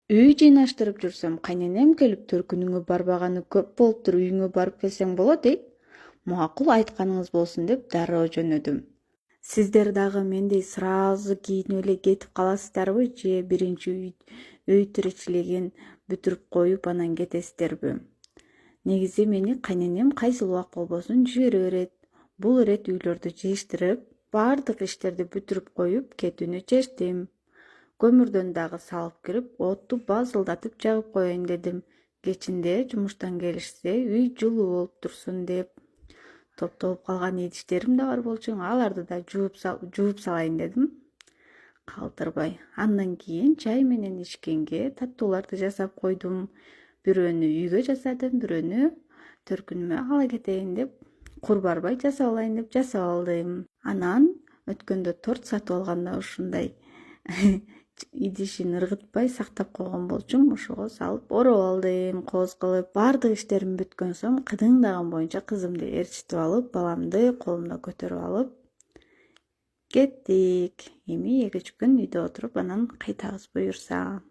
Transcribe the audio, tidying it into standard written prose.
Үй жыйнаштырып жүрсөм, кайненем келип төркүнүңө барбаганы көп болуптур, үйүңө барып келсең болот дейт. Макул, айтканыңыз болсун деп дароо жөнөдүм. Сиздер дагы мендей сразу кийинип эле кетип каласыздарбы же биринчи үй тиричилигин бүтүрүп коюп анан кетесиздерби? Негизи мени кайненем кайсыл убак болбосун жибере берет. Бул ирет үйлөрдү жыйыштырып, баардык иштерди бүтүрүп коюп кетүүнү чечтим. Көмүрдөн дагы салып кирип, отту базылдатып жагып коеюн дедим. Кечинде жумуштан келишсе үй жылуу болуп турсун деп. Топтолуп калган идиштерим да бар болчу, аларды да жууп салайын дедим. Калтырбай. Андан кийин чай менен ичкенге таттууларды жасап койдум. Бирөөнү үйгө жасадым, бирөөнү төркүнүмө ала кетейин деп, кур барбай жасап алайын деп жасап алдым. Анан өткөндө торт сатып алганда ушундай идишин ыргытпай сактап койгон болчумун, ошого салып ороп алдым, кооз кылып. Баардык иштерим бүткөн соң кыдыңдаган боюнча кызымды ээрчитип алып, баламды колумда көтөрүп алып кеттик. Эми 2-3 күн үйдө отуруп анан кайтабыз буюрса.